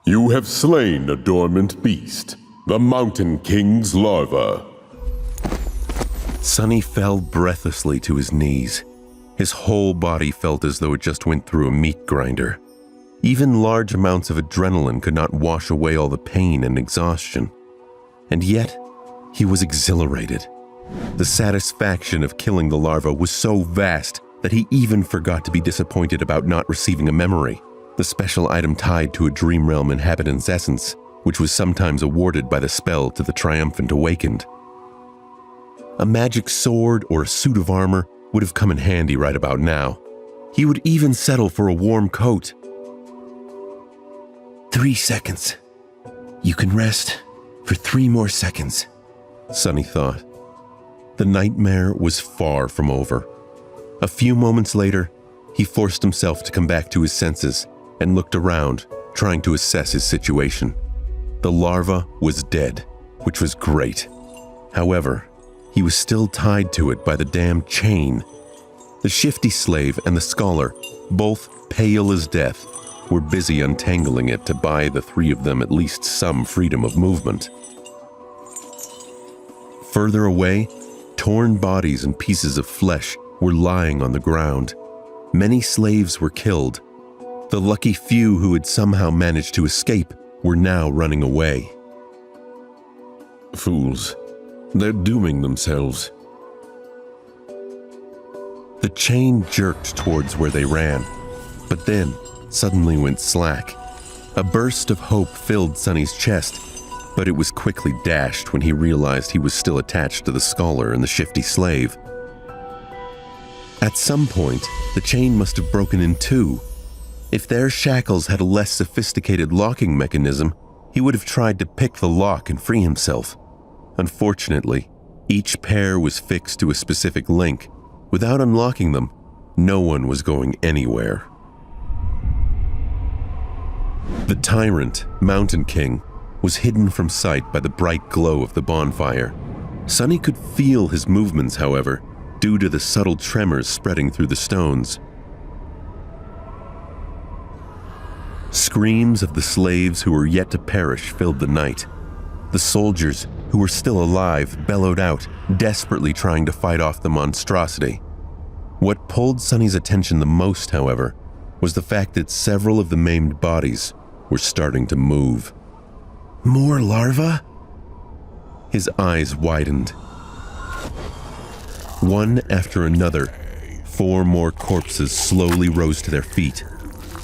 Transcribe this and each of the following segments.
You have slain a dormant beast, the Mountain King's larva. Sonny fell breathlessly to his knees. His whole body felt as though it just went through a meat grinder. Even large amounts of adrenaline could not wash away all the pain and exhaustion. And yet, he was exhilarated. The satisfaction of killing the larva was so vast that he even forgot to be disappointed about not receiving a memory, the special item tied to a Dream Realm inhabitant's essence, which was sometimes awarded by the spell to the triumphant awakened. A magic sword or a suit of armor would have come in handy right about now. He would even settle for a warm coat. 3 seconds. You can rest for 3 more seconds, Sonny thought. The nightmare was far from over. A few moments later, he forced himself to come back to his senses and looked around, trying to assess his situation. The larva was dead, which was great. However, he was still tied to it by the damn chain. The shifty slave and the scholar, both pale as death, were busy untangling it to buy the 3 of them at least some freedom of movement. Further away, torn bodies and pieces of flesh were lying on the ground. Many slaves were killed. The lucky few who had somehow managed to escape were now running away. Fools. They're dooming themselves. The chain jerked towards where they ran, but then suddenly went slack. A burst of hope filled Sonny's chest, but it was quickly dashed when he realized he was still attached to the scholar and the shifty slave. At some point, the chain must have broken in 2. If their shackles had a less sophisticated locking mechanism, he would have tried to pick the lock and free himself. Unfortunately, each pair was fixed to a specific link. Without unlocking them, no one was going anywhere. The tyrant, Mountain King, was hidden from sight by the bright glow of the bonfire. Sonny could feel his movements, however, due to the subtle tremors spreading through the stones. Screams of the slaves who were yet to perish filled the night. The soldiers, who were still alive, bellowed out, desperately trying to fight off the monstrosity. What pulled Sonny's attention the most, however, was the fact that several of the maimed bodies were starting to move. More larvae? His eyes widened. One after another, 4 more corpses slowly rose to their feet.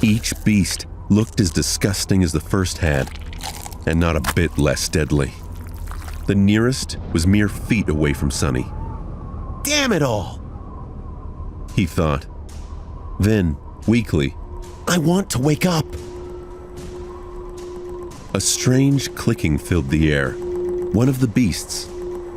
Each beast looked as disgusting as the first had, and not a bit less deadly. The nearest was mere feet away from Sonny. Damn it all! He thought. Then, weakly, I want to wake up. A strange clicking filled the air. One of the beasts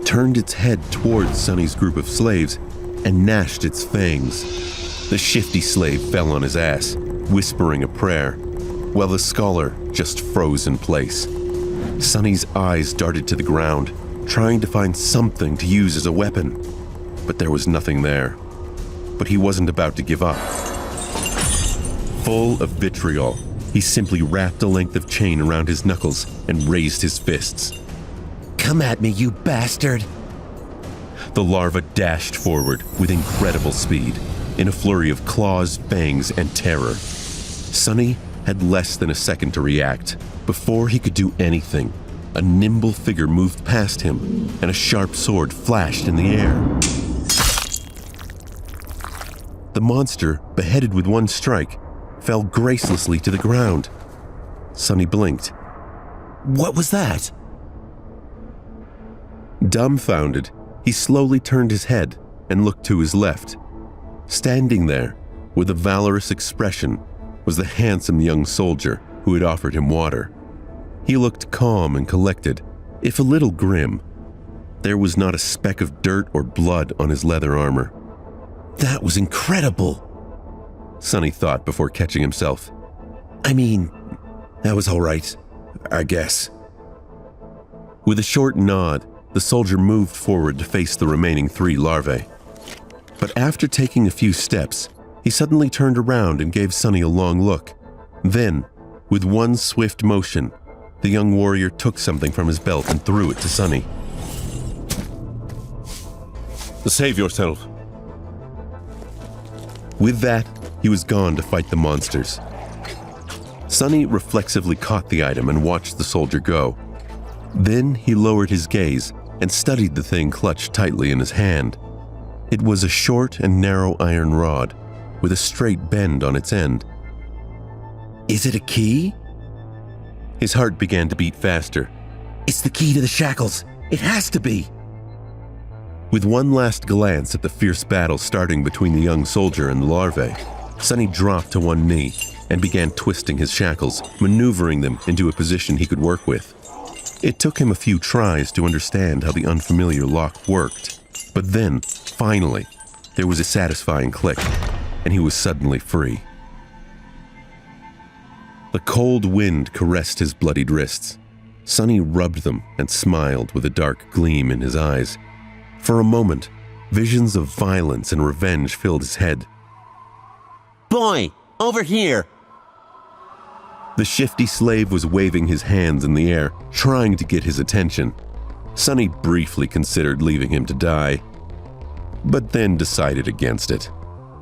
turned its head towards Sonny's group of slaves and gnashed its fangs. The shifty slave fell on his ass, whispering a prayer, while the scholar just froze in place. Sonny's eyes darted to the ground, trying to find something to use as a weapon, but there was nothing there. But he wasn't about to give up. Full of vitriol, he simply wrapped a length of chain around his knuckles and raised his fists. Come at me, you bastard! The larva dashed forward with incredible speed, in a flurry of claws, fangs, and terror. Sonny had less than a second to react. Before he could do anything, a nimble figure moved past him, and a sharp sword flashed in the air. The monster, beheaded with one strike, fell gracelessly to the ground. Sonny blinked. What was that? Dumbfounded, he slowly turned his head and looked to his left. Standing there, with a valorous expression, was the handsome young soldier who had offered him water. He looked calm and collected, if a little grim. There was not a speck of dirt or blood on his leather armor. That was incredible, Sonny thought before catching himself. I mean, that was all right, I guess. With a short nod, the soldier moved forward to face the remaining 3 larvae. But after taking a few steps, he suddenly turned around and gave Sonny a long look. Then, With one swift motion, the young warrior took something from his belt and threw it to Sunny. Save yourself. With that, he was gone to fight the monsters. Sunny reflexively caught the item and watched the soldier go. Then he lowered his gaze and studied the thing clutched tightly in his hand. It was a short and narrow iron rod with a straight bend on its end. Is it a key? His heart began to beat faster. It's the key to the shackles. It has to be. With one last glance at the fierce battle starting between the young soldier and the larvae, Sunny dropped to one knee and began twisting his shackles, maneuvering them into a position he could work with. It took him a few tries to understand how the unfamiliar lock worked, but then, finally, there was a satisfying click, and he was suddenly free. The cold wind caressed his bloodied wrists. Sunny rubbed them and smiled with a dark gleam in his eyes. For a moment, visions of violence and revenge filled his head. Boy, over here! The shifty slave was waving his hands in the air, trying to get his attention. Sunny briefly considered leaving him to die, but then decided against it.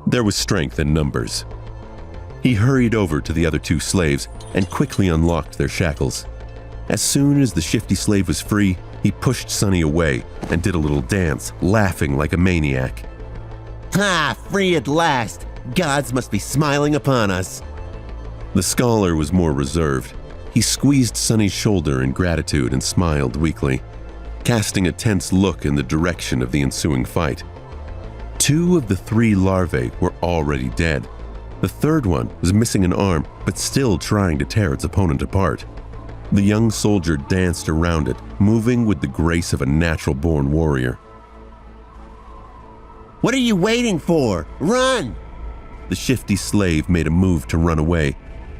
There was strength in numbers. He hurried over to the other two slaves and quickly unlocked their shackles. As soon as the shifty slave was free, he pushed Sunny away and did a little dance, laughing like a maniac. Ha! Free at last! Gods must be smiling upon us. The scholar was more reserved. He squeezed Sunny's shoulder in gratitude and smiled weakly, casting a tense look in the direction of the ensuing fight. 2 of the 3 larvae were already dead. The third one was missing an arm, but still trying to tear its opponent apart. The young soldier danced around it, moving with the grace of a natural-born warrior. What are you waiting for? Run! The shifty slave made a move to run away,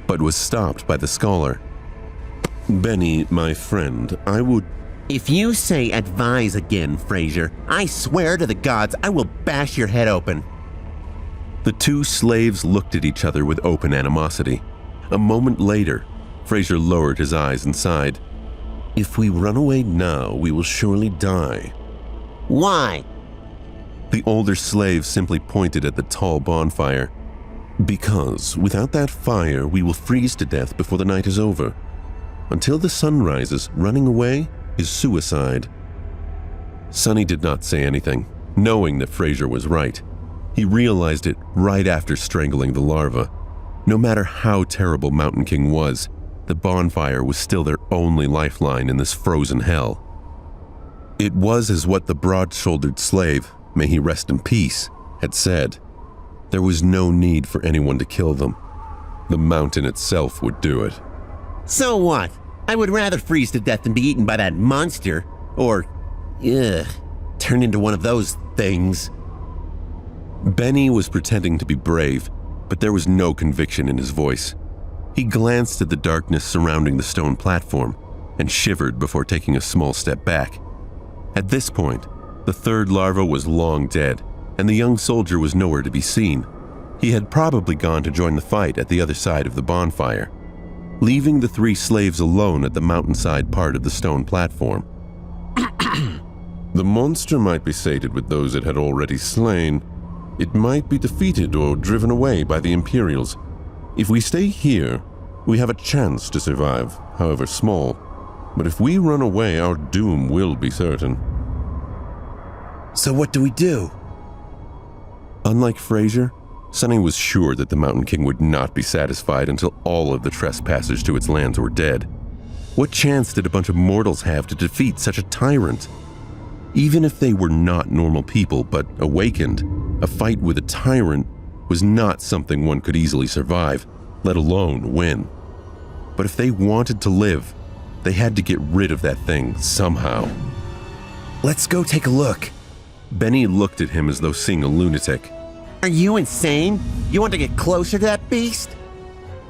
but was stopped by the scholar. Benny, my friend, I would... If you say advise again, Fraser, I swear to the gods I will bash your head open. The 2 slaves looked at each other with open animosity. A moment later, Fraser lowered his eyes and sighed. If we run away now, we will surely die. Why? The older slave simply pointed at the tall bonfire. Because without that fire, we will freeze to death before the night is over. Until the sun rises, running away is suicide. Sunny did not say anything, knowing that Fraser was right. He realized it right after strangling the larva. No matter how terrible Mountain King was, the bonfire was still their only lifeline in this frozen hell. It was as what the broad-shouldered slave, may he rest in peace, had said. There was no need for anyone to kill them. The mountain itself would do it. So what? I would rather freeze to death than be eaten by that monster, or, turn into one of those things. Benny was pretending to be brave, but there was no conviction in his voice. He glanced at the darkness surrounding the stone platform and shivered before taking a small step back. At this point, the third larva was long dead, and the young soldier was nowhere to be seen. He had probably gone to join the fight at the other side of the bonfire, leaving the 3 slaves alone at the mountainside part of the stone platform. The monster might be sated with those it had already slain. It might be defeated or driven away by the Imperials. If we stay here, we have a chance to survive, however small. But if we run away, our doom will be certain. So what do we do? Unlike Fraser, Sunny was sure that the Mountain King would not be satisfied until all of the trespassers to its lands were dead. What chance did a bunch of mortals have to defeat such a tyrant? Even if they were not normal people but awakened, a fight with a tyrant was not something one could easily survive, let alone win. But if they wanted to live, they had to get rid of that thing somehow. Let's go take a look. Benny looked at him as though seeing a lunatic. Are you insane? You want to get closer to that beast?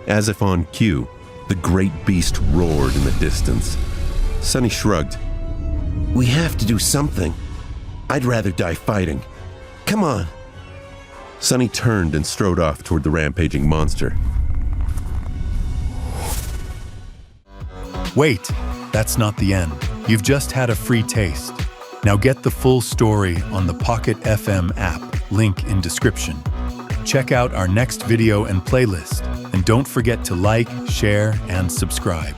As if on cue, the great beast roared in the distance. Sunny shrugged. We have to do something. I'd rather die fighting. Come on. Sunny turned and strode off toward the rampaging monster. Wait, that's not the end. You've just had a free taste. Now get the full story on the Pocket FM app, link in description. Check out our next video and playlist, and don't forget to like, share, and subscribe.